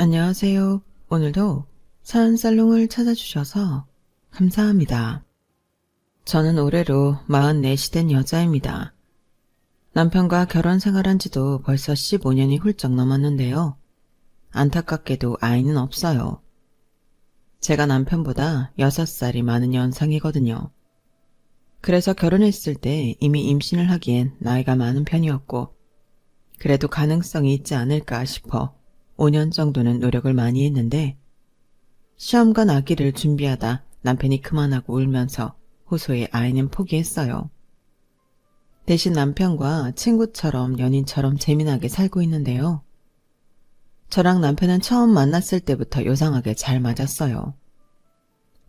안녕하세요. 오늘도 사연살롱을 찾아주셔서 감사합니다. 저는 올해로 44이 된 여자입니다. 남편과 결혼 생활한 지도 벌써 15년이 훌쩍 넘었는데요. 안타깝게도 아이는 없어요. 제가 남편보다 6살이 많은 연상이거든요. 그래서 결혼했을 때 이미 임신을 하기엔 나이가 많은 편이었고, 그래도 가능성이 있지 않을까 싶어 5년 정도는 노력을 많이 했는데, 시험관 아기를 준비하다 남편이 그만하고 울면서 호소해 아이는 포기했어요. 대신 남편과 친구처럼 연인처럼 재미나게 살고 있는데요. 저랑 남편은 처음 만났을 때부터 요상하게 잘 맞았어요.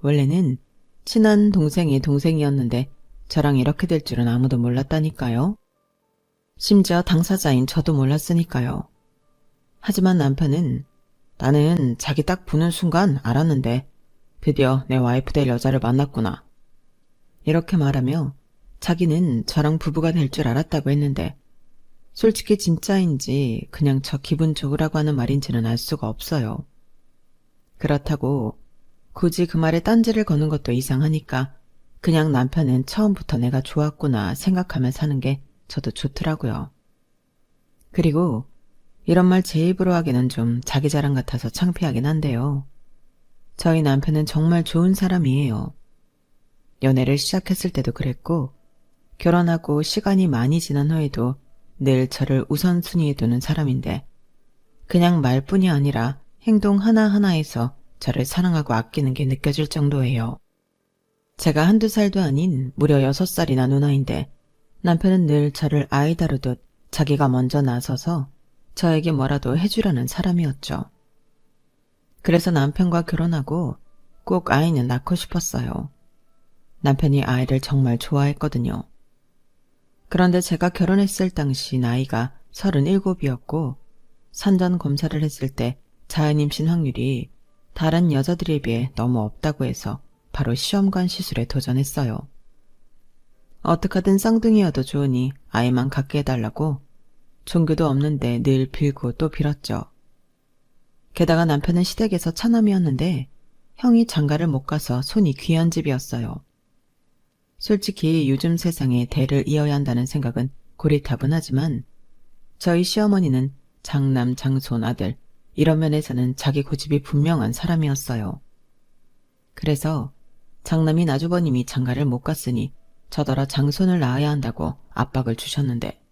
원래는 친한 동생이 동생이었는데 저랑 이렇게 될 줄은 아무도 몰랐다니까요. 심지어 당사자인 저도 몰랐으니까요. 하지만 남편은 나는 자기 딱 보는 순간 알았는데 드디어 내 와이프 될 여자를 만났구나. 이렇게 말하며 자기는 저랑 부부가 될 줄 알았다고 했는데 솔직히 진짜인지 그냥 저 기분 좋으라고 하는 말인지는 알 수가 없어요. 그렇다고 굳이 그 말에 딴지를 거는 것도 이상하니까 그냥 남편은 처음부터 내가 좋았구나 생각하며 사는 게 저도 좋더라고요. 그리고 이런 말 제 입으로 하기는 좀 자기 자랑 같아서 창피하긴 한데요. 저희 남편은 정말 좋은 사람이에요. 연애를 시작했을 때도 그랬고 결혼하고 시간이 많이 지난 후에도 늘 저를 우선순위에 두는 사람인데 그냥 말뿐이 아니라 행동 하나하나에서 저를 사랑하고 아끼는 게 느껴질 정도예요. 제가 한두 살도 아닌 무려 6살이나 누나인데 남편은 늘 저를 아이 다루듯 자기가 먼저 나서서 저에게 뭐라도 해주려는 사람이었죠. 그래서 남편과 결혼하고 꼭 아이는 낳고 싶었어요. 남편이 아이를 정말 좋아했거든요. 그런데 제가 결혼했을 당시 나이가 37이었고 산전 검사를 했을 때 자연임신 확률이 다른 여자들에 비해 너무 없다고 해서 바로 시험관 시술에 도전했어요. 어떡하든 쌍둥이여도 좋으니 아이만 갖게 해달라고 종교도 없는데 늘 빌고 또 빌었죠. 게다가 남편은 시댁에서 차남이었는데 형이 장가를 못 가서 손이 귀한 집이었어요. 솔직히 요즘 세상에 대를 이어야 한다는 생각은 고리타분하지만 저희 시어머니는 장남 장손 아들 이런 면에서는 자기 고집이 분명한 사람이었어요. 그래서 장남인 아주버님이 장가를 못 갔으니 저더러 장손을 낳아야 한다고 압박을 주셨는데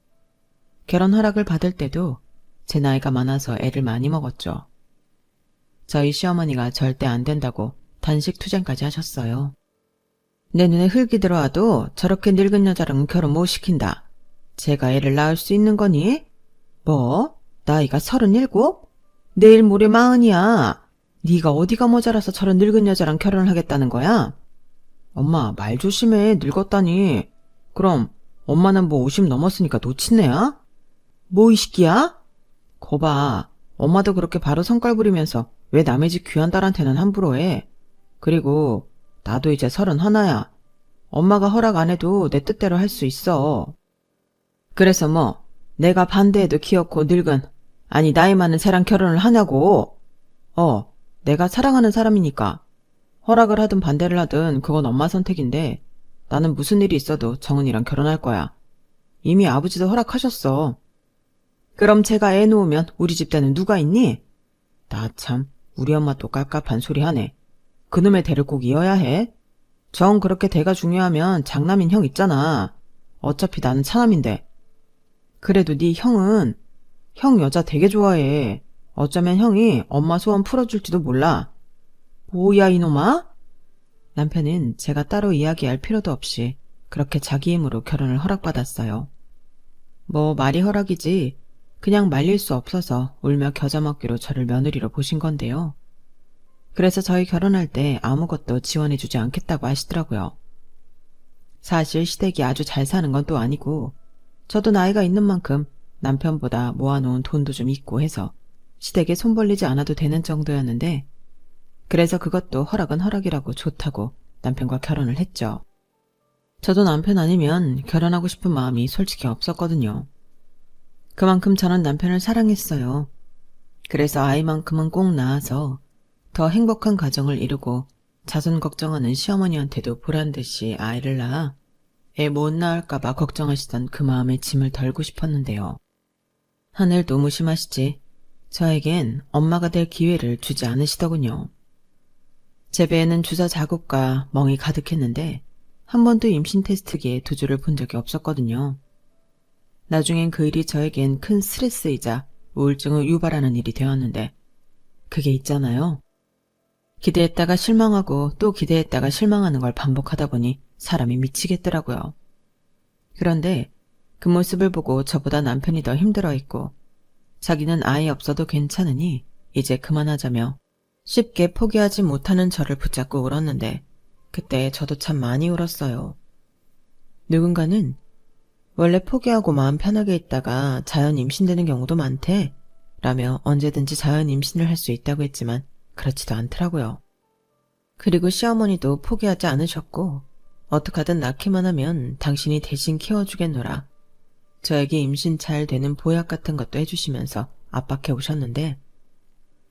결혼 허락을 받을 때도 제 나이가 많아서 애를 많이 먹었죠. 저희 시어머니가 절대 안 된다고 단식 투쟁까지 하셨어요. 내 눈에 흙이 들어와도 저렇게 늙은 여자랑 결혼 못 시킨다. 제가 애를 낳을 수 있는 거니? 뭐? 나이가 37? 내일 모레 40이야. 네가 어디가 모자라서 저런 늙은 여자랑 결혼을 하겠다는 거야? 엄마 말 조심해. 늙었다니. 그럼 엄마는 뭐 50 넘었으니까 놓친애야? 뭐 이 시끼야? 거봐. 엄마도 그렇게 바로 성깔 부리면서 왜 남의 집 귀한 딸한테는 함부로 해. 그리고 나도 이제 31야. 엄마가 허락 안 해도 내 뜻대로 할 수 있어. 그래서 뭐 내가 반대해도 귀엽고 늙은 아니 나이 많은 새랑 결혼을 하냐고. 내가 사랑하는 사람이니까 허락을 하든 반대를 하든 그건 엄마 선택인데 나는 무슨 일이 있어도 정은이랑 결혼할 거야. 이미 아버지도 허락하셨어. 그럼 제가 애 놓으면 우리 집대는 누가 있니? 나 참 우리 엄마 또 깝깝한 소리 하네. 그놈의 대를 꼭 이어야 해? 정 그렇게 대가 중요하면 장남인 형 있잖아. 어차피 나는 차남인데. 그래도 네 형은 형 여자 되게 좋아해. 어쩌면 형이 엄마 소원 풀어줄지도 몰라. 뭐야 이놈아? 남편은 제가 따로 이야기할 필요도 없이 그렇게 자기 힘으로 결혼을 허락받았어요. 뭐 말이 허락이지 그냥 말릴 수 없어서 울며 겨자 먹기로 저를 며느리로 보신 건데요. 그래서 저희 결혼할 때 아무것도 지원해주지 않겠다고 하시더라고요. 사실 시댁이 아주 잘 사는 건 또 아니고 저도 나이가 있는 만큼 남편보다 모아놓은 돈도 좀 있고 해서 시댁에 손 벌리지 않아도 되는 정도였는데 그래서 그것도 허락은 허락이라고 좋다고 남편과 결혼을 했죠. 저도 남편 아니면 결혼하고 싶은 마음이 솔직히 없었거든요. 그만큼 저는 남편을 사랑했어요. 그래서 아이만큼은 꼭 낳아서 더 행복한 가정을 이루고 자손 걱정하는 시어머니한테도 보란듯이 아이를 낳아 애 못 낳을까봐 걱정하시던 그 마음의 짐을 덜고 싶었는데요. 하늘도 무심하시지 저에겐 엄마가 될 기회를 주지 않으시더군요. 제 배에는 주사 자국과 멍이 가득했는데 한 번도 임신 테스트기에 두 줄을 본 적이 없었거든요. 나중엔 그 일이 저에겐 큰 스트레스이자 우울증을 유발하는 일이 되었는데 그게 있잖아요. 기대했다가 실망하고 또 기대했다가 실망하는 걸 반복하다 보니 사람이 미치겠더라고요. 그런데 그 모습을 보고 저보다 남편이 더 힘들어했고 자기는 아이 없어도 괜찮으니 이제 그만하자며 쉽게 포기하지 못하는 저를 붙잡고 울었는데 그때 저도 참 많이 울었어요. 누군가는 원래 포기하고 마음 편하게 있다가 자연 임신되는 경우도 많대 라며 언제든지 자연 임신을 할 수 있다고 했지만 그렇지도 않더라고요. 그리고 시어머니도 포기하지 않으셨고 어떡하든 낳기만 하면 당신이 대신 키워주겠노라. 저에게 임신 잘 되는 보약 같은 것도 해주시면서 압박해 오셨는데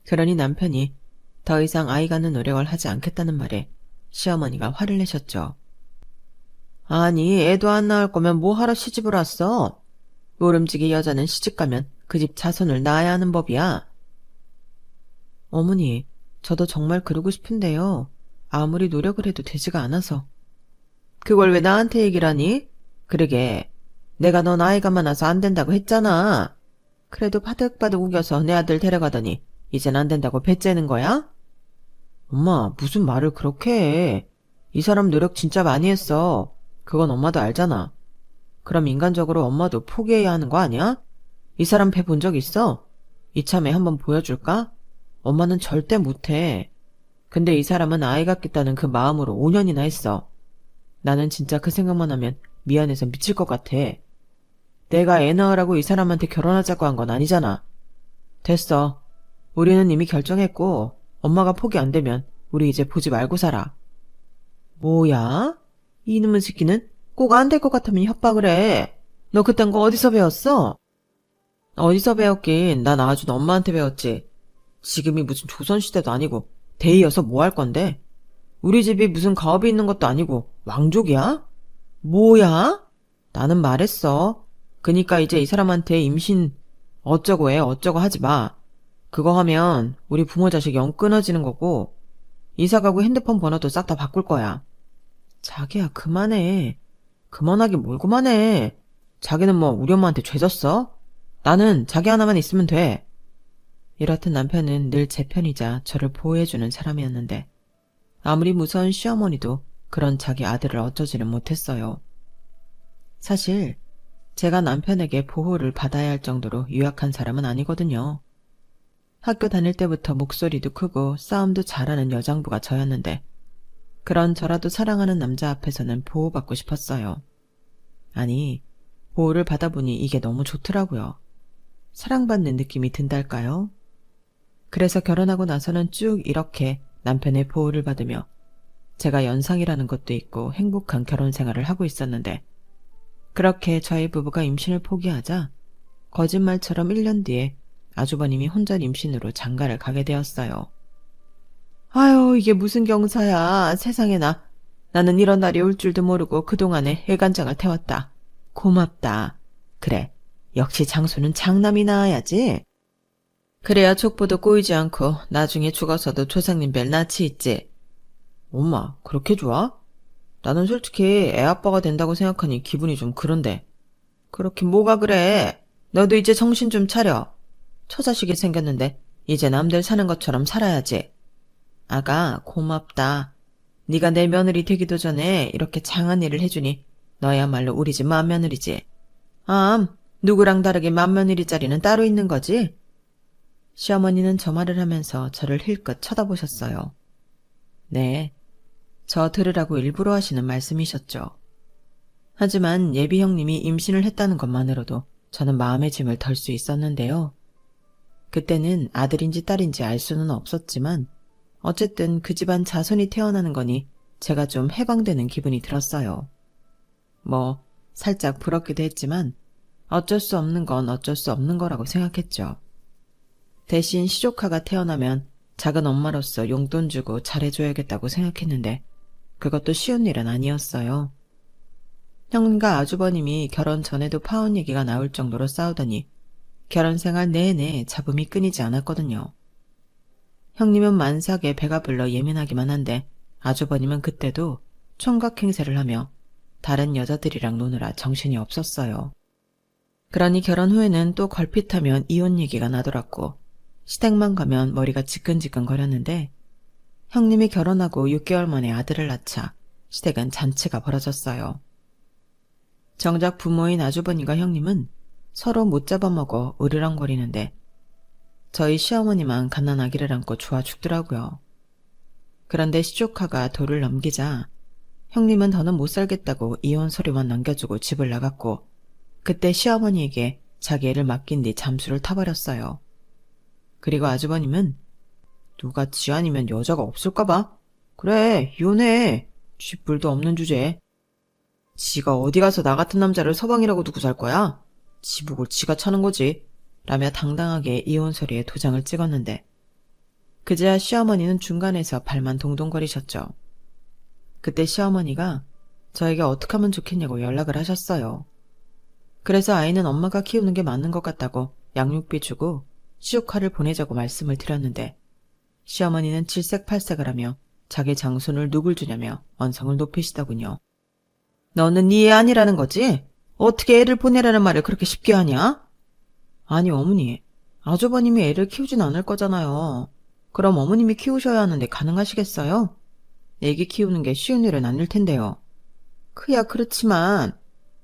그러니 남편이 더 이상 아이 갖는 노력을 하지 않겠다는 말에 시어머니가 화를 내셨죠. 아니 애도 안 낳을 거면 뭐하러 시집을 왔어? 모름지기 여자는 시집가면 그 집 자손을 낳아야 하는 법이야. 어머니, 저도 정말 그러고 싶은데요. 아무리 노력을 해도 되지가 않아서. 그걸 왜 나한테 얘기를 하니? 그러게 내가 너 나이가 많아서 안 된다고 했잖아. 그래도 바득바득 우겨서 내 아들 데려가더니 이젠 안 된다고 배째는 거야? 엄마 무슨 말을 그렇게 해. 이 사람 노력 진짜 많이 했어. 그건 엄마도 알잖아. 그럼 인간적으로 엄마도 포기해야 하는 거 아니야? 이 사람 배 본 적 있어? 이참에 한번 보여줄까? 엄마는 절대 못해. 근데 이 사람은 아이 갖겠다는 그 마음으로 5년이나 했어. 나는 진짜 그 생각만 하면 미안해서 미칠 것 같아. 내가 애 낳으라고 이 사람한테 결혼하자고 한 건 아니잖아. 됐어. 우리는 이미 결정했고 엄마가 포기 안 되면 우리 이제 보지 말고 살아. 뭐야? 이놈의 새끼는 꼭 안 될 것 같으면 협박을 해. 너 그딴 거 어디서 배웠어? 어디서 배웠긴 나 낳아준 엄마한테 배웠지. 지금이 무슨 조선시대도 아니고 대이어서 뭐 할 건데? 우리 집이 무슨 가업이 있는 것도 아니고 왕족이야? 뭐야? 나는 말했어. 그니까 이제 이 사람한테 임신 어쩌고 해 어쩌고 하지 마. 그거 하면 우리 부모 자식 영 끊어지는 거고 이사가고 핸드폰 번호도 싹 다 바꿀 거야. 자기야 그만해. 그만하긴 뭘 그만해. 자기는 뭐 우리 엄마한테 죄 졌어? 나는 자기 하나만 있으면 돼. 이렇듯 남편은 늘 제 편이자 저를 보호해주는 사람이었는데 아무리 무서운 시어머니도 그런 자기 아들을 어쩌지는 못했어요. 사실 제가 남편에게 보호를 받아야 할 정도로 유약한 사람은 아니거든요. 학교 다닐 때부터 목소리도 크고 싸움도 잘하는 여장부가 저였는데 그런 저라도 사랑하는 남자 앞에서는 보호받고 싶었어요. 아니, 보호를 받아보니 이게 너무 좋더라고요. 사랑받는 느낌이 든달까요? 그래서 결혼하고 나서는 쭉 이렇게 남편의 보호를 받으며 제가 연상이라는 것도 있고 행복한 결혼 생활을 하고 있었는데 그렇게 저희 부부가 임신을 포기하자 거짓말처럼 1년 뒤에 아주버님이 혼전 임신으로 장가를 가게 되었어요. 아유 이게 무슨 경사야. 세상에나. 나는 이런 날이 올 줄도 모르고 그동안에 애간장을 태웠다. 고맙다. 그래. 역시 장소는 장남이 낳아야지. 그래야 족보도 꼬이지 않고 나중에 죽어서도 조상님 뵐 낯이 있지. 엄마 그렇게 좋아? 나는 솔직히 애 아빠가 된다고 생각하니 기분이 좀 그런데. 그렇게 뭐가 그래. 너도 이제 정신 좀 차려. 처자식이 생겼는데 이제 남들 사는 것처럼 살아야지. 아가 고맙다. 네가 내 며느리 되기도 전에 이렇게 장한 일을 해주니 너야말로 우리 집 맏며느리지. 누구랑 다르게 맏며느리짜리는 따로 있는 거지? 시어머니는 저 말을 하면서 저를 힐끗 쳐다보셨어요. 네, 저 들으라고 일부러 하시는 말씀이셨죠. 하지만 예비 형님이 임신을 했다는 것만으로도 저는 마음의 짐을 덜 수 있었는데요. 그때는 아들인지 딸인지 알 수는 없었지만 어쨌든 그 집안 자손이 태어나는 거니 제가 좀 해방되는 기분이 들었어요. 뭐 살짝 부럽기도 했지만 어쩔 수 없는 건 어쩔 수 없는 거라고 생각했죠. 대신 시조카가 태어나면 작은 엄마로서 용돈 주고 잘해줘야겠다고 생각했는데 그것도 쉬운 일은 아니었어요. 형님과 아주버님이 결혼 전에도 파혼 얘기가 나올 정도로 싸우더니 결혼 생활 내내 잡음이 끊이지 않았거든요. 형님은 만삭에 배가 불러 예민하기만 한데 아주버님은 그때도 총각 행세를 하며 다른 여자들이랑 노느라 정신이 없었어요. 그러니 결혼 후에는 또 걸핏하면 이혼 얘기가 나더라고 시댁만 가면 머리가 지끈지끈 거렸는데 형님이 결혼하고 6개월 만에 아들을 낳자 시댁은 잔치가 벌어졌어요. 정작 부모인 아주버님과 형님은 서로 못 잡아먹어 으르렁거리는데 저희 시어머니만 갓난아기를 안고 좋아 죽더라고요. 그런데 시조카가 도를 넘기자 형님은 더는 못 살겠다고 이혼 서류만 남겨주고 집을 나갔고 그때 시어머니에게 자기 애를 맡긴 뒤 잠수를 타버렸어요. 그리고 아주버님은 누가 지 아니면 여자가 없을까봐? 그래 이혼해. 쥐뿔도 없는 주제에. 지가 어디 가서 나 같은 남자를 서방이라고 두고 살 거야? 지복을 지가 차는 거지. 라며 당당하게 이혼 서류에 도장을 찍었는데 그제야 시어머니는 중간에서 발만 동동거리셨죠. 그때 시어머니가 저에게 어떻게 하면 좋겠냐고 연락을 하셨어요. 그래서 아이는 엄마가 키우는 게 맞는 것 같다고 양육비 주고 시조카를 보내자고 말씀을 드렸는데 시어머니는 질색팔색을 하며 자기 장손을 누굴 주냐며 언성을 높이시더군요. 너는 네 애 아니라는 거지? 어떻게 애를 보내라는 말을 그렇게 쉽게 하냐? 아니 어머니, 아주버님이 애를 키우진 않을 거잖아요. 그럼 어머님이 키우셔야 하는데 가능하시겠어요? 애기 키우는 게 쉬운 일은 아닐 텐데요. 그야 그렇지만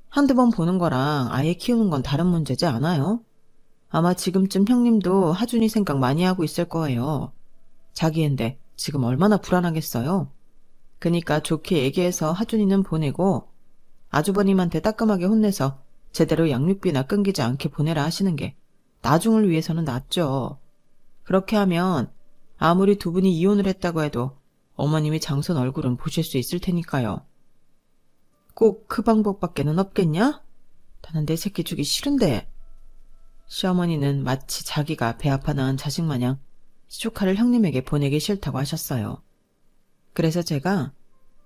한두 번 보는 거랑 아이 키우는 건 다른 문제지 않아요? 아마 지금쯤 형님도 하준이 생각 많이 하고 있을 거예요. 자기 앤데 지금 얼마나 불안하겠어요? 그니까 좋게 얘기해서 하준이는 보내고 아주버님한테 따끔하게 혼내서 제대로 양육비나 끊기지 않게 보내라 하시는 게 나중을 위해서는 낫죠. 그렇게 하면 아무리 두 분이 이혼을 했다고 해도 어머님이 장손 얼굴은 보실 수 있을 테니까요. 꼭 그 방법밖에는 없겠냐? 나는 내 새끼 주기 싫은데. 시어머니는 마치 자기가 배 아파 낳은 자식 마냥 시조카를 형님에게 보내기 싫다고 하셨어요. 그래서 제가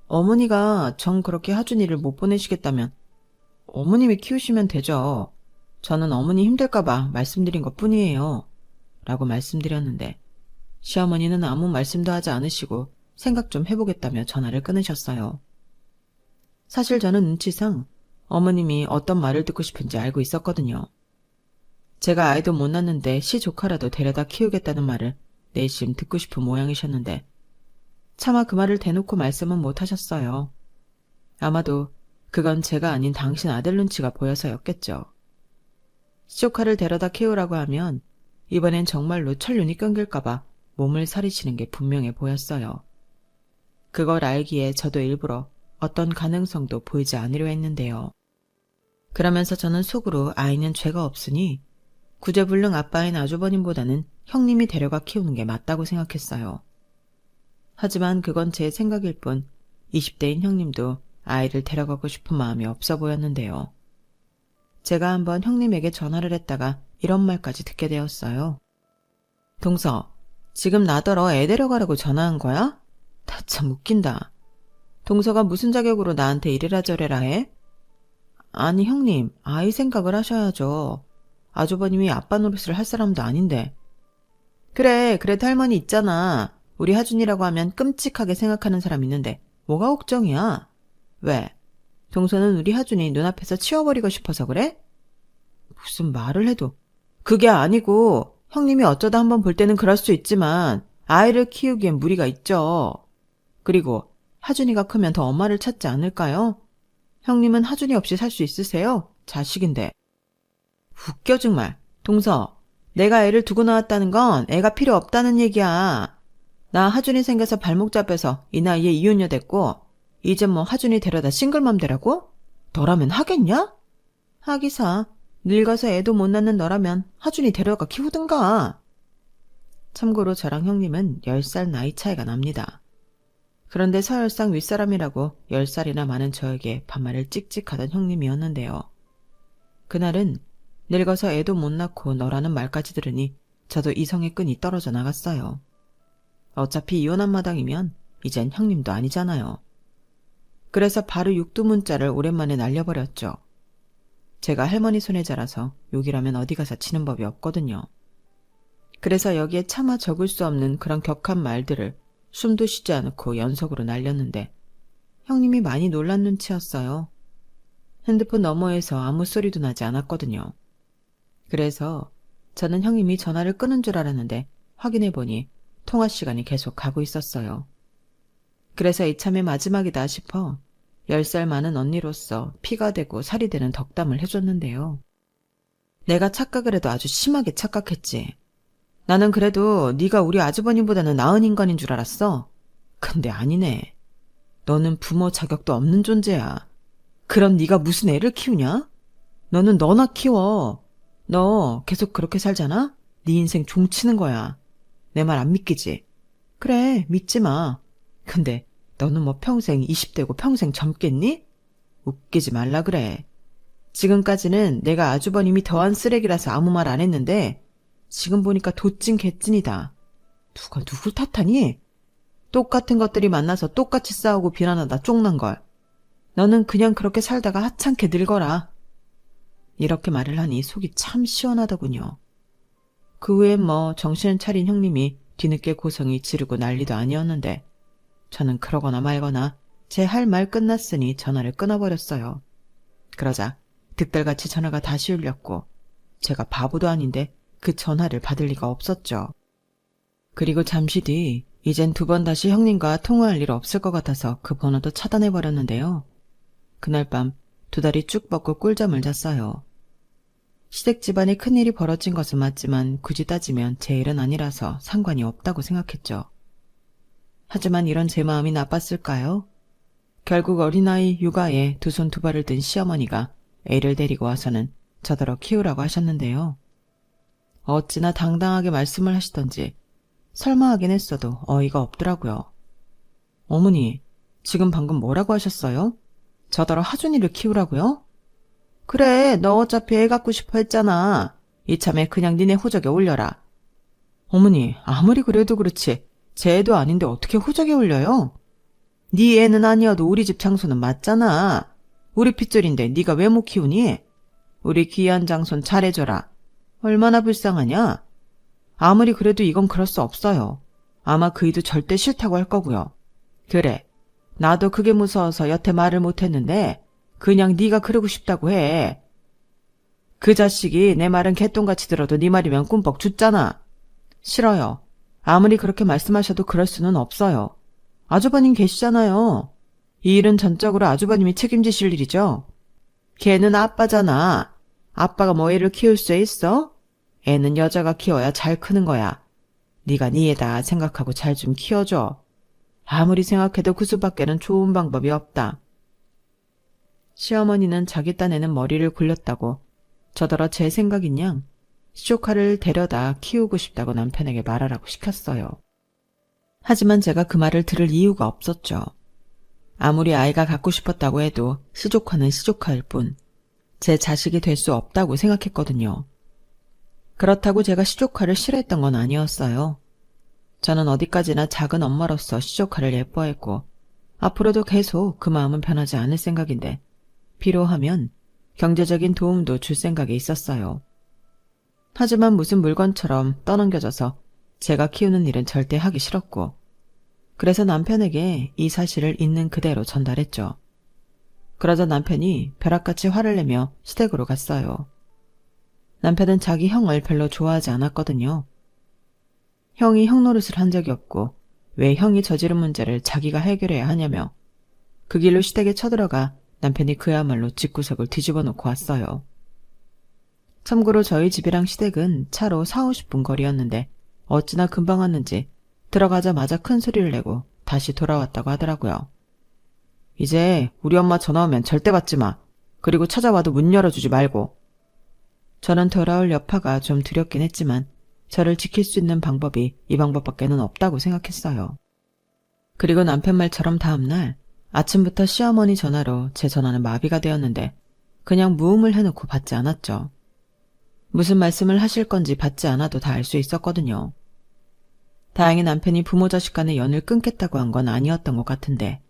어머니가 정 그렇게 하준이를 못 보내시겠다면 어머님이 키우시면 되죠. 저는 어머니 힘들까봐 말씀드린 것뿐이에요. 라고 말씀드렸는데 시어머니는 아무 말씀도 하지 않으시고 생각 좀 해보겠다며 전화를 끊으셨어요. 사실 저는 눈치상 어머님이 어떤 말을 듣고 싶은지 알고 있었거든요. 제가 아이도 못 낳는데 시조카라도 데려다 키우겠다는 말을 내심 듣고 싶은 모양이셨는데 차마 그 말을 대놓고 말씀은 못하셨어요. 아마도 그건 제가 아닌 당신 아들 눈치가 보여서였겠죠. 시조카를 데려다 키우라고 하면 이번엔 정말로 천륜이 끊길까봐 몸을 사리치는 게 분명해 보였어요. 그걸 알기에 저도 일부러 어떤 가능성도 보이지 않으려 했는데요. 그러면서 저는 속으로 아이는 죄가 없으니 구제불능 아빠인 아주버님보다는 형님이 데려가 키우는 게 맞다고 생각했어요. 하지만 그건 제 생각일 뿐 20대인 형님도 아이를 데려가고 싶은 마음이 없어 보였는데요. 제가 한번 형님에게 전화를 했다가 이런 말까지 듣게 되었어요. 동서, 지금 나더러 애 데려가라고 전화한 거야? 나 참 웃긴다. 동서가 무슨 자격으로 나한테 이래라 저래라 해? 아니 형님, 아이 생각을 하셔야죠. 아주버님이 아빠 노릇을 할 사람도 아닌데. 그래, 그래도 할머니 있잖아. 우리 하준이라고 하면 끔찍하게 생각하는 사람 있는데 뭐가 걱정이야? 왜? 동서는 우리 하준이 눈앞에서 치워버리고 싶어서 그래? 무슨 말을 해도. 그게 아니고 형님이 어쩌다 한번 볼 때는 그럴 수 있지만 아이를 키우기엔 무리가 있죠. 그리고 하준이가 크면 더 엄마를 찾지 않을까요? 형님은 하준이 없이 살 수 있으세요? 자식인데. 웃겨 정말. 동서, 내가 애를 두고 나왔다는 건 애가 필요 없다는 얘기야. 나 하준이 생겨서 발목 잡혀서 이 나이에 이혼녀 됐고 이제 뭐 하준이 데려다 싱글맘 되라고? 너라면 하겠냐? 하기사. 늙어서 애도 못 낳는 너라면 하준이 데려가 키우든가. 참고로 저랑 형님은 10살 나이 차이가 납니다. 그런데 서열상 윗사람이라고 10살이나 많은 저에게 반말을 찍찍하던 형님이었는데요. 그날은 늙어서 애도 못 낳고 너라는 말까지 들으니 저도 이성의 끈이 떨어져 나갔어요. 어차피 이혼한 마당이면 이젠 형님도 아니잖아요. 그래서 바로 육두문자를 오랜만에 날려버렸죠. 제가 할머니 손에 자라서 욕이라면 어디 가서 치는 법이 없거든요. 그래서 여기에 차마 적을 수 없는 그런 격한 말들을 숨도 쉬지 않고 연속으로 날렸는데 형님이 많이 놀란 눈치였어요. 핸드폰 너머에서 아무 소리도 나지 않았거든요. 그래서 저는 형님이 전화를 끊은 줄 알았는데 확인해보니 통화 시간이 계속 가고 있었어요. 그래서 이참에 마지막이다 싶어 10살 많은 언니로서 피가 되고 살이 되는 덕담을 해줬는데요. 내가 착각을 해도 아주 심하게 착각했지. 나는 그래도 네가 우리 아주버님보다는 나은 인간인 줄 알았어. 근데 아니네. 너는 부모 자격도 없는 존재야. 그럼 네가 무슨 애를 키우냐? 너는 너나 키워. 너 계속 그렇게 살잖아? 네 인생 종치는 거야. 내 말 안 믿기지? 그래, 믿지 마. 근데 너는 뭐 평생 20대고 평생 젊겠니? 웃기지 말라 그래. 지금까지는 내가 아주버님이 더한 쓰레기라서 아무 말 안 했는데 지금 보니까 도찐 개찐이다. 누가 누굴 탓하니? 똑같은 것들이 만나서 똑같이 싸우고 비난하다 쪽난걸. 너는 그냥 그렇게 살다가 하찮게 늙어라. 이렇게 말을 하니 속이 참 시원하더군요. 그 후엔 뭐 정신을 차린 형님이 뒤늦게 고성이 지르고 난리도 아니었는데 저는 그러거나 말거나 제 할 말 끝났으니 전화를 끊어버렸어요. 그러자 득달같이 전화가 다시 울렸고 제가 바보도 아닌데 그 전화를 받을 리가 없었죠. 그리고 잠시 뒤 이젠 2번 다시 형님과 통화할 일 없을 것 같아서 그 번호도 차단해버렸는데요. 그날 밤 2다리 쭉 뻗고 꿀잠을 잤어요. 시댁 집안에 큰일이 벌어진 것은 맞지만 굳이 따지면 제 일은 아니라서 상관이 없다고 생각했죠. 하지만 이런 제 마음이 나빴을까요? 결국 어린아이 육아에 2손 2발을 든 시어머니가 애를 데리고 와서는 저더러 키우라고 하셨는데요. 어찌나 당당하게 말씀을 하시던지 설마 하긴 했어도 어이가 없더라고요. 어머니, 지금 방금 뭐라고 하셨어요? 저더러 하준이를 키우라고요? 그래, 너 어차피 애 갖고 싶어 했잖아. 이참에 그냥 니네 호적에 올려라. 어머니, 아무리 그래도 그렇지 제 애도 아닌데 어떻게 호적에 올려요? 네 애는 아니어도 우리 집 장소는 맞잖아. 우리 핏줄인데 네가 왜 못 키우니? 우리 귀한 장손 잘해줘라. 얼마나 불쌍하냐? 아무리 그래도 이건 그럴 수 없어요. 아마 그이도 절대 싫다고 할 거고요. 그래, 나도 그게 무서워서 여태 말을 못했는데 그냥 네가 그러고 싶다고 해. 그 자식이 내 말은 개똥같이 들어도 네 말이면 꿈뻑 죽잖아. 싫어요. 아무리 그렇게 말씀하셔도 그럴 수는 없어요. 아주버님 계시잖아요. 이 일은 전적으로 아주버님이 책임지실 일이죠. 걔는 아빠잖아. 아빠가 뭐 애를 키울 수 있어? 애는 여자가 키워야 잘 크는 거야. 네가 네 애다 생각하고 잘 좀 키워줘. 아무리 생각해도 그 수밖에는 좋은 방법이 없다. 시어머니는 자기 딴에는 머리를 굴렸다고 저더러 제 생각인 양 시조카를 데려다 키우고 싶다고 남편에게 말하라고 시켰어요. 하지만 제가 그 말을 들을 이유가 없었죠. 아무리 아이가 갖고 싶었다고 해도 시조카는 시조카일 뿐 제 자식이 될 수 없다고 생각했거든요. 그렇다고 제가 시조카를 싫어했던 건 아니었어요. 저는 어디까지나 작은 엄마로서 시조카를 예뻐했고 앞으로도 계속 그 마음은 변하지 않을 생각인데 필요하면 경제적인 도움도 줄 생각이 있었어요. 하지만 무슨 물건처럼 떠넘겨져서 제가 키우는 일은 절대 하기 싫었고 그래서 남편에게 이 사실을 있는 그대로 전달했죠. 그러자 남편이 벼락같이 화를 내며 시댁으로 갔어요. 남편은 자기 형을 별로 좋아하지 않았거든요. 형이 형 노릇을 한 적이 없고 왜 형이 저지른 문제를 자기가 해결해야 하냐며 그 길로 시댁에 쳐들어가 남편이 그야말로 집구석을 뒤집어 놓고 왔어요. 참고로 저희 집이랑 시댁은 차로 40-50분 거리였는데 어찌나 금방 왔는지 들어가자마자 큰 소리를 내고 다시 돌아왔다고 하더라고요. 이제 우리 엄마 전화 오면 절대 받지 마. 그리고 찾아와도 문 열어주지 말고. 저는 돌아올 여파가 좀 두렵긴 했지만 저를 지킬 수 있는 방법이 이 방법밖에는 없다고 생각했어요. 그리고 남편 말처럼 다음날 아침부터 시어머니 전화로 제 전화는 마비가 되었는데 그냥 무음을 해놓고 받지 않았죠. 무슨 말씀을 하실 건지 받지 않아도 다 알 수 있었거든요. 다행히 남편이 부모 자식 간의 연을 끊겠다고 한 건 아니었던 것 같은데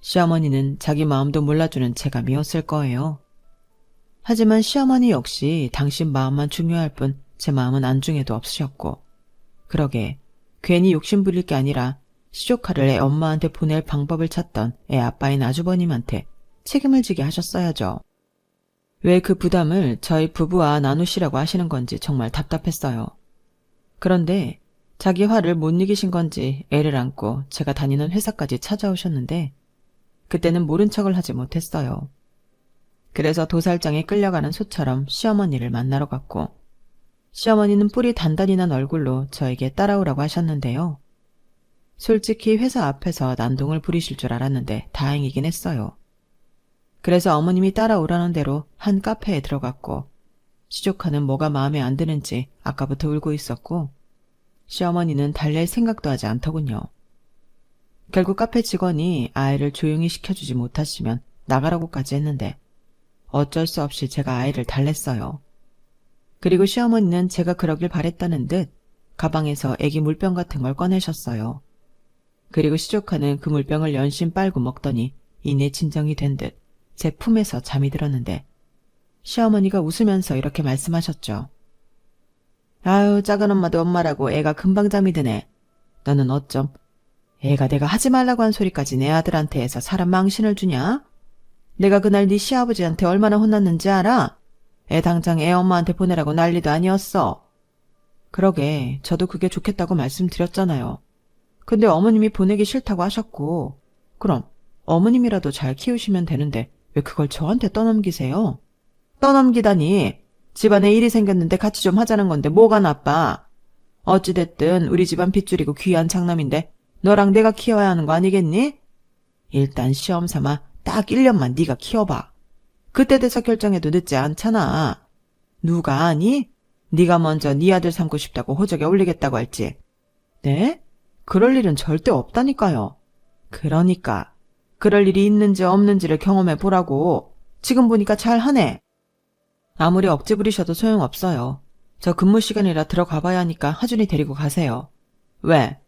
시어머니는 자기 마음도 몰라주는 제가 미웠을 거예요. 하지만 시어머니 역시 당신 마음만 중요할 뿐 제 마음은 안중에도 없으셨고 그러게 괜히 욕심 부릴 게 아니라 시조카를 애 엄마한테 보낼 방법을 찾던 애 아빠인 아주버님한테 책임을 지게 하셨어야죠. 왜 그 부담을 저희 부부와 나누시라고 하시는 건지 정말 답답했어요. 그런데 자기 화를 못 이기신 건지 애를 안고 제가 다니는 회사까지 찾아오셨는데 그때는 모른 척을 하지 못했어요. 그래서 도살장에 끌려가는 소처럼 시어머니를 만나러 갔고 시어머니는 뿔이 단단히 난 얼굴로 저에게 따라오라고 하셨는데요. 솔직히 회사 앞에서 난동을 부리실 줄 알았는데 다행이긴 했어요. 그래서 어머님이 따라오라는 대로 한 카페에 들어갔고 시조카는 뭐가 마음에 안 드는지 아까부터 울고 있었고 시어머니는 달랠 생각도 하지 않더군요. 결국 카페 직원이 아이를 조용히 시켜주지 못하시면 나가라고까지 했는데 어쩔 수 없이 제가 아이를 달랬어요. 그리고 시어머니는 제가 그러길 바랬다는 듯 가방에서 애기 물병 같은 걸 꺼내셨어요. 그리고 시조카는 그 물병을 연신 빨고 먹더니 이내 진정이 된 듯 제 품에서 잠이 들었는데 시어머니가 웃으면서 이렇게 말씀하셨죠. 아유, 작은 엄마도 엄마라고 애가 금방 잠이 드네. 너는 어쩜 애가 내가 하지 말라고 한 소리까지 내 아들한테 해서 사람 망신을 주냐? 내가 그날 네 시아버지한테 얼마나 혼났는지 알아? 애 당장 애 엄마한테 보내라고 난리도 아니었어. 그러게 저도 그게 좋겠다고 말씀드렸잖아요. 근데 어머님이 보내기 싫다고 하셨고 그럼 어머님이라도 잘 키우시면 되는데 왜 그걸 저한테 떠넘기세요? 떠넘기다니. 집안에 일이 생겼는데 같이 좀 하자는 건데 뭐가 나빠. 어찌됐든 우리 집안 핏줄이고 귀한 장남인데 너랑 내가 키워야 하는 거 아니겠니? 일단 시험 삼아 딱 1년만 네가 키워봐. 그때 돼서 결정해도 늦지 않잖아. 누가 아니? 네가 먼저 네 아들 삼고 싶다고 호적에 올리겠다고 할지. 네? 그럴 일은 절대 없다니까요. 그러니까 그럴 일이 있는지 없는지를 경험해 보라고. 지금 보니까 잘하네. 아무리 억지 부리셔도 소용없어요. 저 근무 시간이라 들어가 봐야 하니까 하준이 데리고 가세요. 왜?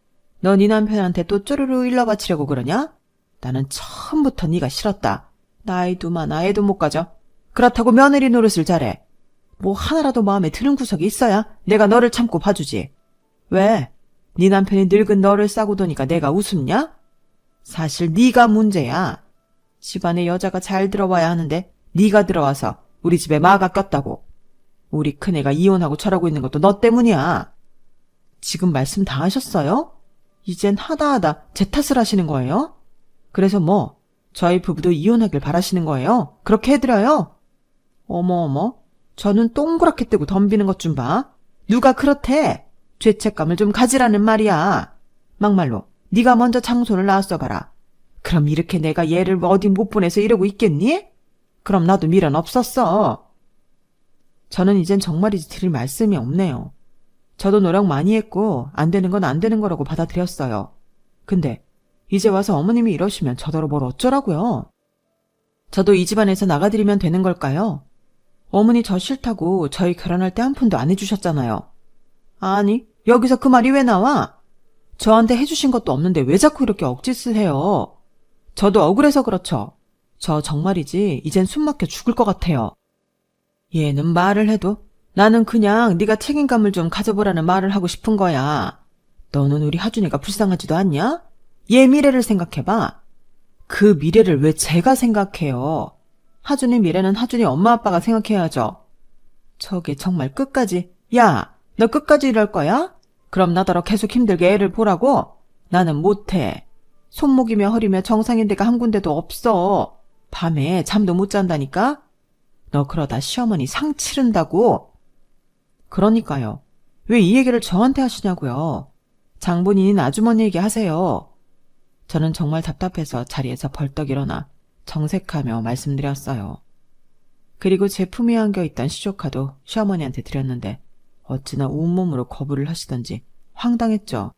너 네 남편한테 또 쪼르르 일러 바치려고 그러냐? 나는 처음부터 네가 싫었다. 나이도 많아 애도 못 가져. 그렇다고 며느리 노릇을 잘해. 뭐 하나라도 마음에 드는 구석이 있어야 내가 너를 참고 봐주지. 왜? 네 남편이 늙은 너를 싸고 도니까 내가 우습냐? 사실 네가 문제야. 집안에 여자가 잘 들어와야 하는데 네가 들어와서 우리 집에 마가 꼈다고. 우리 큰애가 이혼하고 저러고 있는 것도 너 때문이야. 지금 말씀 다 하셨어요? 이젠 하다하다 제 탓을 하시는 거예요? 그래서 뭐 저희 부부도 이혼하길 바라시는 거예요? 그렇게 해드려요? 어머어머, 저는 동그랗게 뜨고 덤비는 것 좀 봐. 누가 그렇대? 죄책감을 좀 가지라는 말이야. 막말로 네가 먼저 장손을 낳았어봐라. 그럼 이렇게 내가 얘를 어디 못 보내서 이러고 있겠니? 그럼 나도 미련 없었어. 저는 이젠 정말이지 드릴 말씀이 없네요. 저도 노력 많이 했고 안 되는 건 안 되는 거라고 받아들였어요. 근데 이제 와서 어머님이 이러시면 저더러 뭘 어쩌라고요? 저도 이 집안에서 나가드리면 되는 걸까요? 어머니 저 싫다고 저희 결혼할 때 한 푼도 안 해주셨잖아요. 아니, 여기서 그 말이 왜 나와? 저한테 해주신 것도 없는데 왜 자꾸 이렇게 억짓을 해요? 저도 억울해서 그렇죠. 저 정말이지 이젠 숨막혀 죽을 것 같아요. 얘는 말을 해도 나는 그냥 네가 책임감을 좀 가져보라는 말을 하고 싶은 거야. 너는 우리 하준이가 불쌍하지도 않냐? 얘 미래를 생각해봐. 그 미래를 왜 제가 생각해요? 하준이 미래는 하준이 엄마 아빠가 생각해야죠. 저게 정말 끝까지. 야, 너 끝까지 이럴 거야? 그럼 나더러 계속 힘들게 애를 보라고? 나는 못해. 손목이며 허리며 정상인 데가 한 군데도 없어. 밤에 잠도 못 잔다니까? 너 그러다 시어머니 상 치른다고? 그러니까요. 왜 이 얘기를 저한테 하시냐고요. 장본인인 아주머니에게 하세요. 저는 정말 답답해서 자리에서 벌떡 일어나 정색하며 말씀드렸어요. 그리고 제 품에 안겨있던 시조카도 시어머니한테 드렸는데 어찌나 온몸으로 거부를 하시던지 황당했죠.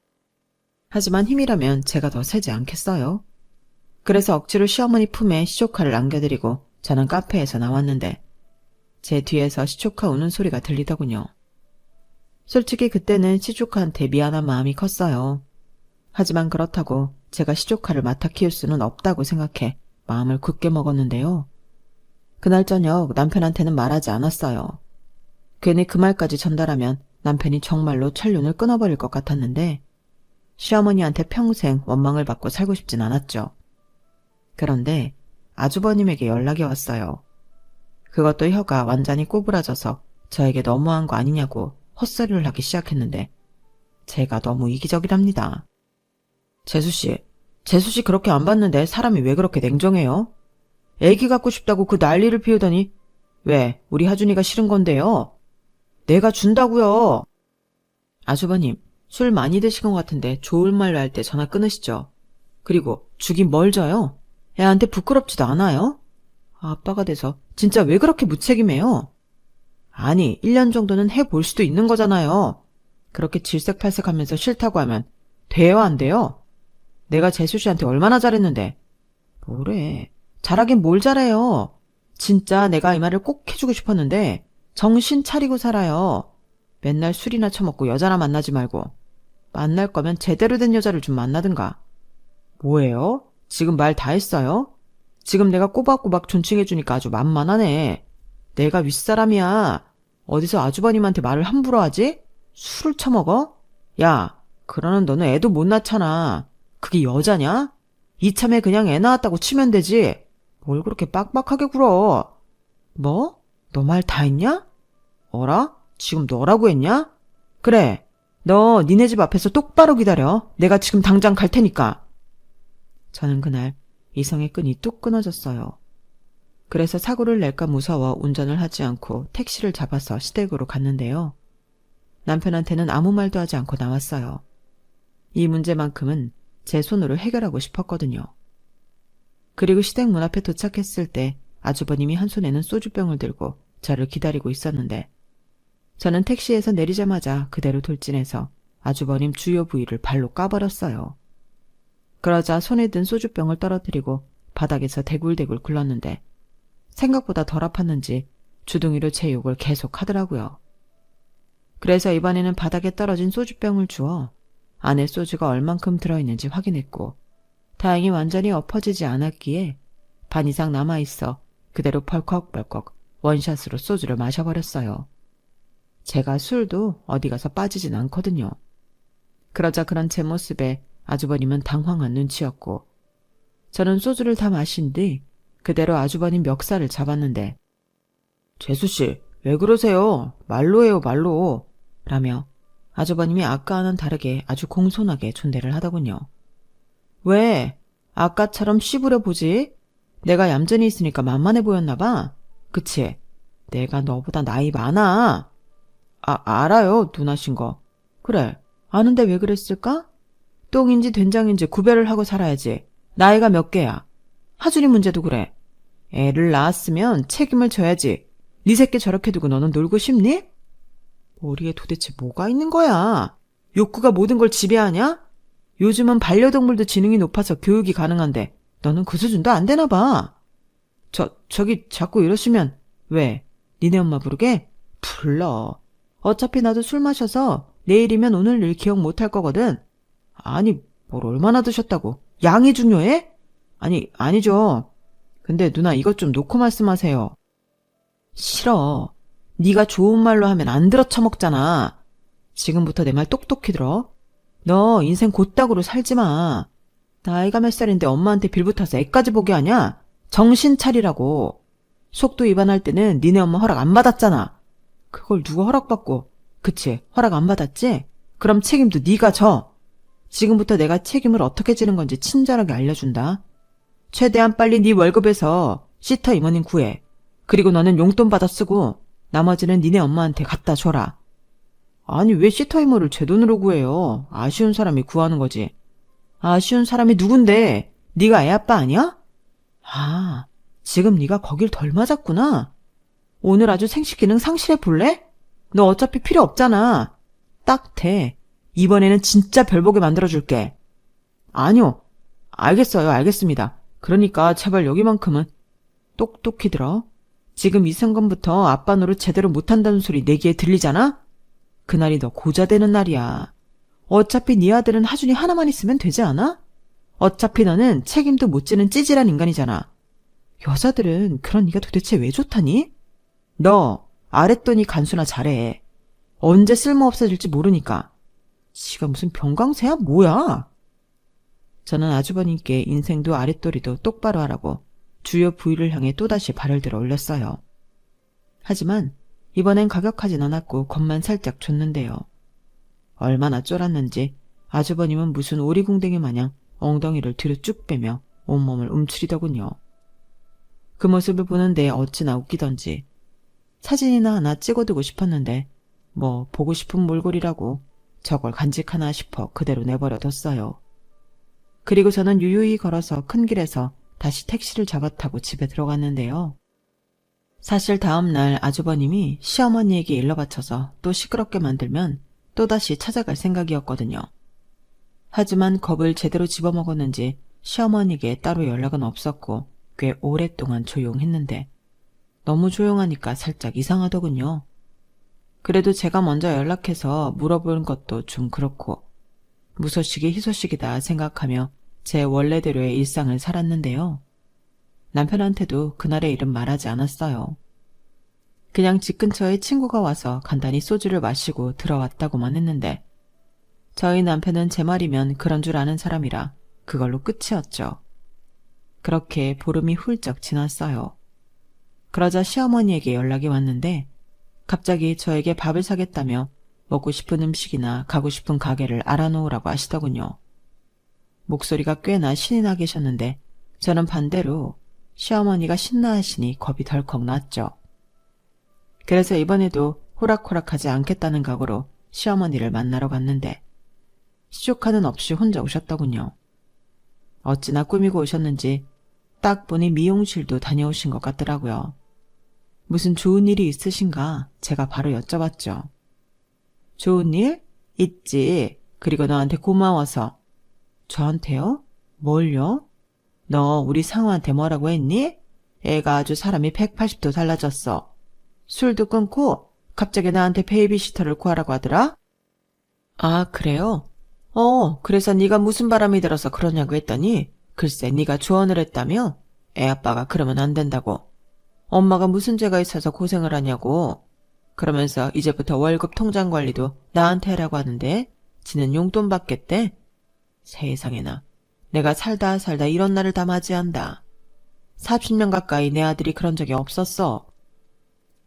하지만 힘이라면 제가 더 세지 않겠어요? 그래서 억지로 시어머니 품에 시조카를 안겨드리고 저는 카페에서 나왔는데 제 뒤에서 시조카 우는 소리가 들리더군요. 솔직히 그때는 시조카한테 미안한 마음이 컸어요. 하지만 그렇다고 제가 시조카를 맡아 키울 수는 없다고 생각해 마음을 굳게 먹었는데요. 그날 저녁 남편한테는 말하지 않았어요. 괜히 그 말까지 전달하면 남편이 정말로 천륜을 끊어버릴 것 같았는데 시어머니한테 평생 원망을 받고 살고 싶진 않았죠. 그런데 아주버님에게 연락이 왔어요. 그것도 혀가 완전히 꼬부라져서 저에게 너무한 거 아니냐고 헛소리를 하기 시작했는데 제가 너무 이기적이랍니다. 재수씨 그렇게 안 봤는데 사람이 왜 그렇게 냉정해요? 애기 갖고 싶다고 그 난리를 피우더니 왜 우리 하준이가 싫은 건데요? 내가 준다고요. 아주버님, 술 많이 드신 것 같은데 좋을 말로 할 때 전화 끊으시죠. 그리고 주긴 뭘 줘요? 애한테 부끄럽지도 않아요? 아빠가 돼서 진짜 왜 그렇게 무책임해요? 아니, 1년 정도는 해볼 수도 있는 거잖아요. 그렇게 질색팔색하면서 싫다고 하면 돼요, 안 돼요? 내가 재수 씨한테 얼마나 잘했는데. 뭐래. 잘하긴 뭘 잘해요. 진짜 내가 이 말을 꼭 해주고 싶었는데 정신 차리고 살아요. 맨날 술이나 처먹고 여자나 만나지 말고. 만날 거면 제대로 된 여자를 좀 만나든가. 뭐예요? 지금 말 다 했어요? 지금 내가 꼬박꼬박 존칭해주니까 아주 만만하네. 내가 윗사람이야. 어디서 아주버님한테 말을 함부로 하지? 술을 처먹어? 야, 그러는 너는 애도 못 낳잖아. 그게 여자냐? 이참에 그냥 애 낳았다고 치면 되지. 뭘 그렇게 빡빡하게 굴어. 뭐? 너 말 다 했냐? 어라? 지금 너라고 했냐? 그래. 너 니네 집 앞에서 똑바로 기다려. 내가 지금 당장 갈 테니까. 저는 그날 이성의 끈이 뚝 끊어졌어요. 그래서 사고를 낼까 무서워 운전을 하지 않고 택시를 잡아서 시댁으로 갔는데요. 남편한테는 아무 말도 하지 않고 나왔어요. 이 문제만큼은 제 손으로 해결하고 싶었거든요. 그리고 시댁 문 앞에 도착했을 때 아주버님이 한 손에는 소주병을 들고 저를 기다리고 있었는데 저는 택시에서 내리자마자 그대로 돌진해서 아주버님 주요 부위를 발로 까버렸어요. 그러자 손에 든 소주병을 떨어뜨리고 바닥에서 대굴대굴 굴렀는데 생각보다 덜 아팠는지 주둥이로 제 욕을 계속 하더라고요. 그래서 이번에는 바닥에 떨어진 소주병을 주워 안에 소주가 얼만큼 들어있는지 확인했고 다행히 완전히 엎어지지 않았기에 반 이상 남아있어 그대로 벌컥벌컥 원샷으로 소주를 마셔버렸어요. 제가 술도 어디 가서 빠지진 않거든요. 그러자 그런 제 모습에 아주버님은 당황한 눈치였고 저는 소주를 다 마신 뒤 그대로 아주버님 멱살을 잡았는데 재수씨 왜 그러세요? 말로 해요 말로 라며 아주버님이 아까와는 다르게 아주 공손하게 존대를 하더군요. 왜? 아까처럼 씨부려 보지? 내가 얌전히 있으니까 만만해 보였나 봐. 그치? 내가 너보다 나이 많아. 알아요 누나신 거. 그래 아는데 왜 그랬을까? 똥인지 된장인지 구별을 하고 살아야지. 나이가 몇 개야. 하준이 문제도 그래. 애를 낳았으면 책임을 져야지. 네 새끼 저렇게 두고 너는 놀고 싶니? 머리에 도대체 뭐가 있는 거야? 욕구가 모든 걸 지배하냐? 요즘은 반려동물도 지능이 높아서 교육이 가능한데 너는 그 수준도 안 되나 봐. 저기 자꾸 이러시면 왜? 니네 엄마 부르게? 불러. 어차피 나도 술 마셔서 내일이면 오늘 일 기억 못할 거거든. 아니 뭘 얼마나 드셨다고. 양이 중요해? 아니죠. 근데 누나 이것 좀 놓고 말씀하세요. 싫어. 네가 좋은 말로 하면 안 들어 처먹잖아. 지금부터 내 말 똑똑히 들어. 너 인생 곧다구로 살지 마. 나이가 몇 살인데 엄마한테 빌붙어서 애까지 보게 하냐? 정신 차리라고. 속도 위반할 때는 니네 엄마 허락 안 받았잖아. 그걸 누가 허락받고. 그치? 허락 안 받았지? 그럼 책임도 네가 져. 지금부터 내가 책임을 어떻게 지는 건지 친절하게 알려준다. 최대한 빨리 네 월급에서 시터 임원님 구해. 그리고 너는 용돈 받아 쓰고 나머지는 니네 엄마한테 갖다 줘라. 아니 왜 시터 임원을 제 돈으로 구해요? 아쉬운 사람이 구하는 거지. 아쉬운 사람이 누군데? 네가 애 아빠 아니야? 아, 지금 네가 거길 덜 맞았구나. 오늘 아주 생식기능 상실해 볼래? 너 어차피 필요 없잖아. 딱 돼. 이번에는 진짜 별보게 만들어줄게. 아니요. 알겠어요. 알겠습니다. 그러니까 제발 여기만큼은 똑똑히 들어. 지금 이 순간부터 아빠 노릇 제대로 못한다는 소리 내 귀에 들리잖아? 그날이 너 고자 되는 날이야. 어차피 네 아들은 하준이 하나만 있으면 되지 않아? 어차피 너는 책임도 못 지는 찌질한 인간이잖아. 여자들은 그런 네가 도대체 왜 좋다니? 너 아랫돈이 간수나 잘해. 언제 쓸모없어질지 모르니까. 지가 무슨 병강세야 뭐야? 저는 아주버님께 인생도 아랫도리도 똑바로 하라고 주요 부위를 향해 또다시 발을 들어 올렸어요. 하지만 이번엔 가격하진 않았고 겁만 살짝 줬는데요. 얼마나 쫄았는지 아주버님은 무슨 오리궁뎅이 마냥 엉덩이를 뒤로 쭉 빼며 온몸을 움츠리더군요. 그 모습을 보는데 어찌나 웃기던지 사진이나 하나 찍어두고 싶었는데 뭐 보고 싶은 몰골이라고 저걸 간직하나 싶어 그대로 내버려뒀어요. 그리고 저는 유유히 걸어서 큰 길에서 다시 택시를 잡아 타고 집에 들어갔는데요. 사실 다음날 아주버님이 시어머니에게 일러 바쳐서 또 시끄럽게 만들면 또다시 찾아갈 생각이었거든요. 하지만 겁을 제대로 집어먹었는지 시어머니에게 따로 연락은 없었고 꽤 오랫동안 조용했는데 너무 조용하니까 살짝 이상하더군요. 그래도 제가 먼저 연락해서 물어보는 것도 좀 그렇고 무소식이 희소식이다 생각하며 제 원래대로의 일상을 살았는데요. 남편한테도 그날의 일은 말하지 않았어요. 그냥 집 근처에 친구가 와서 간단히 소주를 마시고 들어왔다고만 했는데 저희 남편은 제 말이면 그런 줄 아는 사람이라 그걸로 끝이었죠. 그렇게 보름이 훌쩍 지났어요. 그러자 시어머니에게 연락이 왔는데 갑자기 저에게 밥을 사겠다며 먹고 싶은 음식이나 가고 싶은 가게를 알아놓으라고 하시더군요. 목소리가 꽤나 신이 나 계셨는데 저는 반대로 시어머니가 신나 하시니 겁이 덜컥 났죠. 그래서 이번에도 호락호락하지 않겠다는 각오로 시어머니를 만나러 갔는데 시조카는 없이 혼자 오셨더군요. 어찌나 꾸미고 오셨는지 딱 보니 미용실도 다녀오신 것 같더라고요. 무슨 좋은 일이 있으신가 제가 바로 여쭤봤죠. 좋은 일? 있지. 그리고 너한테 고마워서. 저한테요? 뭘요? 너 우리 상우한테 뭐라고 했니? 애가 아주 사람이 180도 달라졌어. 술도 끊고 갑자기 나한테 베이비시터를 구하라고 하더라? 아, 그래요? 그래서 네가 무슨 바람이 들어서 그러냐고 했더니 글쎄 네가 조언을 했다며? 애 아빠가 그러면 안 된다고. 엄마가 무슨 죄가 있어서 고생을 하냐고. 그러면서 이제부터 월급 통장 관리도 나한테 하라고 하는데 지는 용돈 받겠대? 세상에나. 내가 살다 이런 날을 다 맞이한다. 40년 가까이 내 아들이 그런 적이 없었어.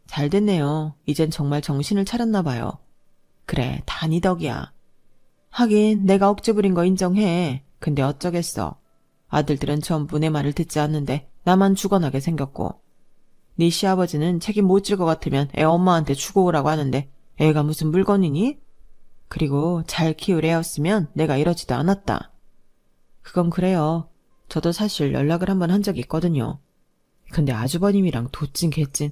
잘 됐네요. 이젠 정말 정신을 차렸나 봐요. 그래, 다 네 덕이야. 하긴 내가 억지 부린 거 인정해. 근데 어쩌겠어. 아들들은 전부 내 말을 듣지 않는데 나만 죽어나게 생겼고. 네 시아버지는 책임 못 질 것 같으면 애 엄마한테 주고 오라고 하는데 애가 무슨 물건이니? 그리고 잘 키울 애였으면 내가 이러지도 않았다. 그건 그래요. 저도 사실 연락을 한번 한 적이 있거든요. 근데 아주버님이랑 도찐 개찐.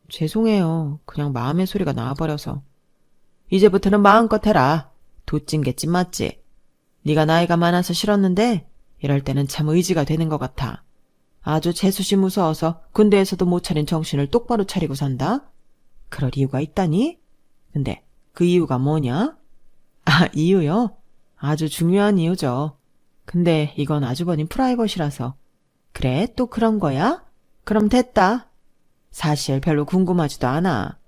죄송해요. 그냥 마음의 소리가 나와버려서. 이제부터는 마음껏 해라. 도찐 개찐 맞지? 네가 나이가 많아서 싫었는데 이럴 때는 참 의지가 되는 것 같아. 아주 재수시 무서워서 군대에서도 못 차린 정신을 똑바로 차리고 산다? 그럴 이유가 있다니? 근데 그 이유가 뭐냐? 아, 이유요? 아주 중요한 이유죠. 근데 이건 아주버님 프라이버시라서. 그래? 또 그런 거야? 그럼 됐다. 사실 별로 궁금하지도 않아.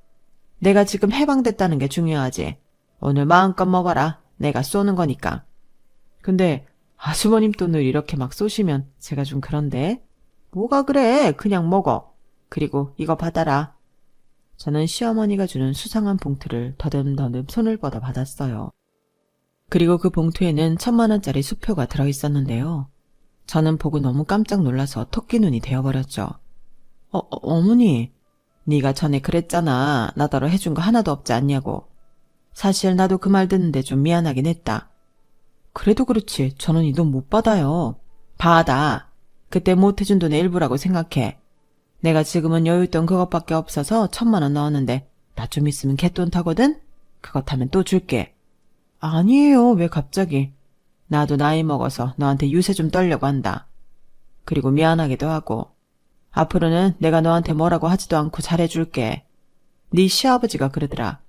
내가 지금 해방됐다는 게 중요하지. 오늘 마음껏 먹어라. 내가 쏘는 거니까. 근데 아주버님 돈을 이렇게 막 쏘시면 제가 좀 그런데. 뭐가 그래? 그냥 먹어. 그리고 이거 받아라. 저는 시어머니가 주는 수상한 봉투를 더듬더듬 손을 뻗어 받았어요. 그리고 그 봉투에는 1,000만 원짜리 수표가 들어있었는데요. 저는 보고 너무 깜짝 놀라서 토끼눈이 되어버렸죠. 어머니, 네가 전에 그랬잖아. 나더러 해준 거 하나도 없지 않냐고. 사실 나도 그 말 듣는데 좀 미안하긴 했다. 그래도 그렇지 저는 이 돈 못 받아요. 받아. 그때 못 해준 돈의 일부라고 생각해. 내가 지금은 여윳돈 그것밖에 없어서 1,000만 원 넣었는데 나 좀 있으면 갯돈 타거든? 그것 하면 또 줄게. 아니에요. 왜 갑자기. 나도 나이 먹어서 너한테 유세 좀 떨려고 한다. 그리고 미안하기도 하고. 앞으로는 내가 너한테 뭐라고 하지도 않고 잘해줄게. 네 시아버지가 그러더라.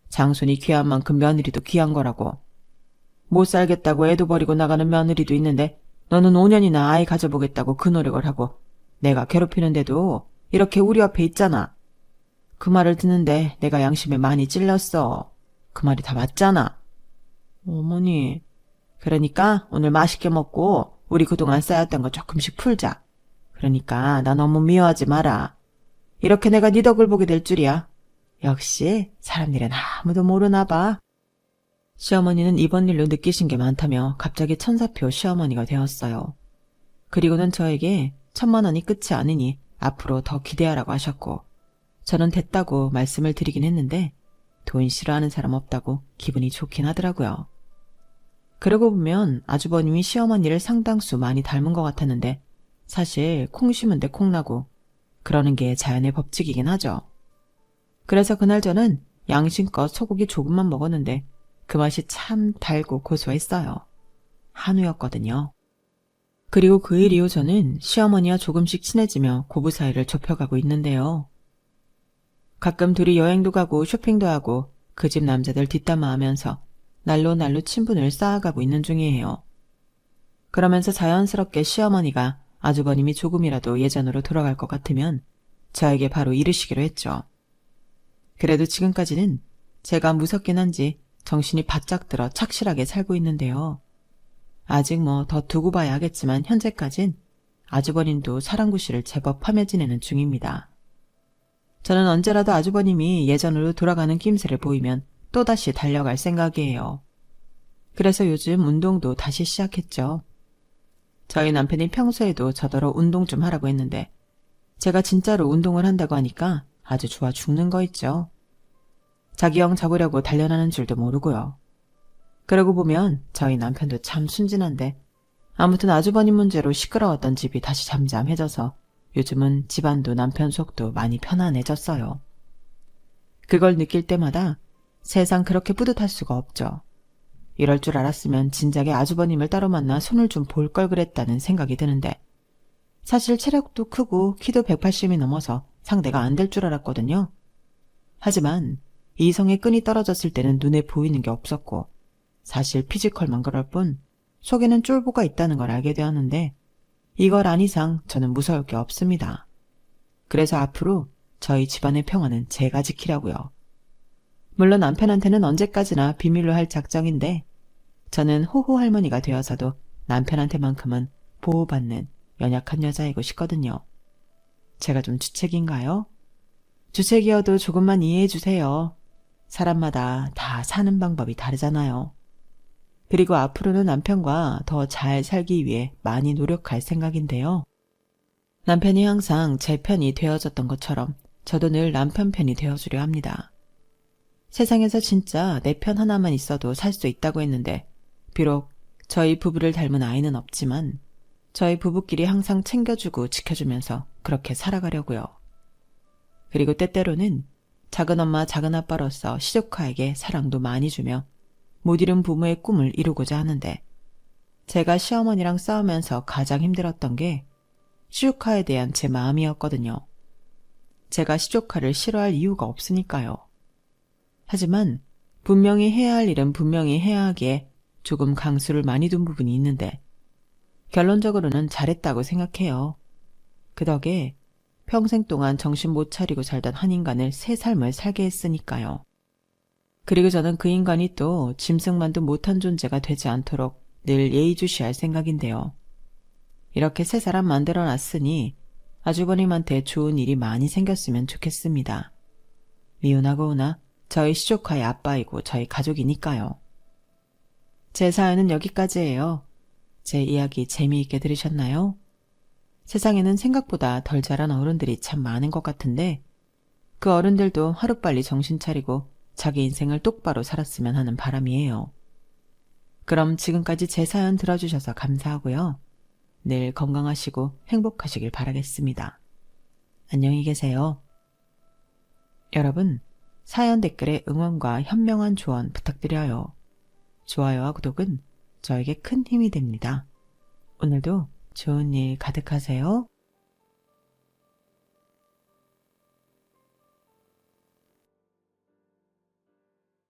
장손이 귀한 만큼 며느리도 귀한 거라고. 못 살겠다고 애도 버리고 나가는 며느리도 있는데 너는 5년이나 아이 가져보겠다고 그 노력을 하고 내가 괴롭히는데도 이렇게 우리 옆에 있잖아. 그 말을 듣는데 내가 양심에 많이 찔렸어. 그 말이 다 맞잖아. 어머니. 그러니까 오늘 맛있게 먹고 우리 그동안 쌓였던 거 조금씩 풀자. 그러니까 나 너무 미워하지 마라. 이렇게 내가 네 덕을 보게 될 줄이야. 역시 사람 일은 아무도 모르나 봐. 시어머니는 이번 일로 느끼신 게 많다며 갑자기 천사표 시어머니가 되었어요. 그리고는 저에게 1,000,000원이 끝이 아니니 앞으로 더 기대하라고 하셨고 저는 됐다고 말씀을 드리긴 했는데 돈 싫어하는 사람 없다고 기분이 좋긴 하더라고요. 그러고 보면 아주버님이 시어머니를 상당수 많이 닮은 것 같았는데 사실 콩 심은 데 콩나고 그러는 게 자연의 법칙이긴 하죠. 그래서 그날 저는 양심껏 소고기 조금만 먹었는데 그 맛이 참 달고 고소했어요. 한우였거든요. 그리고 그 일 이후 저는 시어머니와 조금씩 친해지며 고부 사이를 좁혀가고 있는데요. 가끔 둘이 여행도 가고 쇼핑도 하고 그 집 남자들 뒷담화하면서 날로 친분을 쌓아가고 있는 중이에요. 그러면서 자연스럽게 시어머니가 아주버님이 조금이라도 예전으로 돌아갈 것 같으면 저에게 바로 이르시기로 했죠. 그래도 지금까지는 제가 무섭긴 한지 정신이 바짝 들어 착실하게 살고 있는데요. 아직 더 두고 봐야 하겠지만 현재까진 아주버님도 사랑구실을 제법 하며 지내는 중입니다. 저는 언제라도 아주버님이 예전으로 돌아가는 낌새를 보이면 또다시 달려갈 생각이에요. 그래서 요즘 운동도 다시 시작했죠. 저희 남편이 평소에도 저더러 운동 좀 하라고 했는데 제가 진짜로 운동을 한다고 하니까 아주 좋아 죽는 거 있죠. 자기 영 잡으려고 단련하는 줄도 모르고요. 그러고 보면 저희 남편도 참 순진한데 아무튼 아주버님 문제로 시끄러웠던 집이 다시 잠잠해져서 요즘은 집안도 남편 속도 많이 편안해졌어요. 그걸 느낄 때마다 세상 그렇게 뿌듯할 수가 없죠. 이럴 줄 알았으면 진작에 아주버님을 따로 만나 손을 좀 볼 걸 그랬다는 생각이 드는데 사실 체력도 크고 키도 180이 넘어서 상대가 안 될 줄 알았거든요. 하지만 이성의 끈이 떨어졌을 때는 눈에 보이는 게 없었고 사실 피지컬만 그럴 뿐 속에는 쫄보가 있다는 걸 알게 되었는데 이걸 안 이상 저는 무서울 게 없습니다. 그래서 앞으로 저희 집안의 평화는 제가 지키려고요. 물론 남편한테는 언제까지나 비밀로 할 작정인데 저는 호호 할머니가 되어서도 남편한테만큼은 보호받는 연약한 여자이고 싶거든요. 제가 좀 주책인가요? 주책이어도 조금만 이해해 주세요. 사람마다 다 사는 방법이 다르잖아요. 그리고 앞으로는 남편과 더 잘 살기 위해 많이 노력할 생각인데요. 남편이 항상 제 편이 되어줬던 것처럼 저도 늘 남편 편이 되어주려 합니다. 세상에서 진짜 내 편 하나만 있어도 살 수 있다고 했는데 비록 저희 부부를 닮은 아이는 없지만 저희 부부끼리 항상 챙겨주고 지켜주면서 그렇게 살아가려고요. 그리고 때때로는 작은엄마 작은아빠로서 시조카에게 사랑도 많이 주며 못 이룬 부모의 꿈을 이루고자 하는데 제가 시어머니랑 싸우면서 가장 힘들었던 게 시조카에 대한 제 마음이었거든요. 제가 시조카를 싫어할 이유가 없으니까요. 하지만 분명히 해야 할 일은 분명히 해야 하기에 조금 강수를 많이 둔 부분이 있는데 결론적으로는 잘했다고 생각해요. 그 덕에 평생 동안 정신 못 차리고 살던 한 인간을 새 삶을 살게 했으니까요. 그리고 저는 그 인간이 또 짐승만도 못한 존재가 되지 않도록 늘 예의주시할 생각인데요. 이렇게 새 사람 만들어놨으니 아주버님한테 좋은 일이 많이 생겼으면 좋겠습니다. 미운하고 우나 저희 시조카의 아빠이고 저희 가족이니까요. 제 사연은 여기까지예요. 제 이야기 재미있게 들으셨나요? 세상에는 생각보다 덜 자란 어른들이 참 많은 것 같은데 그 어른들도 하루빨리 정신 차리고 자기 인생을 똑바로 살았으면 하는 바람이에요. 그럼 지금까지 제 사연 들어주셔서 감사하고요. 늘 건강하시고 행복하시길 바라겠습니다. 안녕히 계세요. 여러분, 사연 댓글에 응원과 현명한 조언 부탁드려요. 좋아요와 구독은 저에게 큰 힘이 됩니다. 오늘도 좋은 일 가득하세요.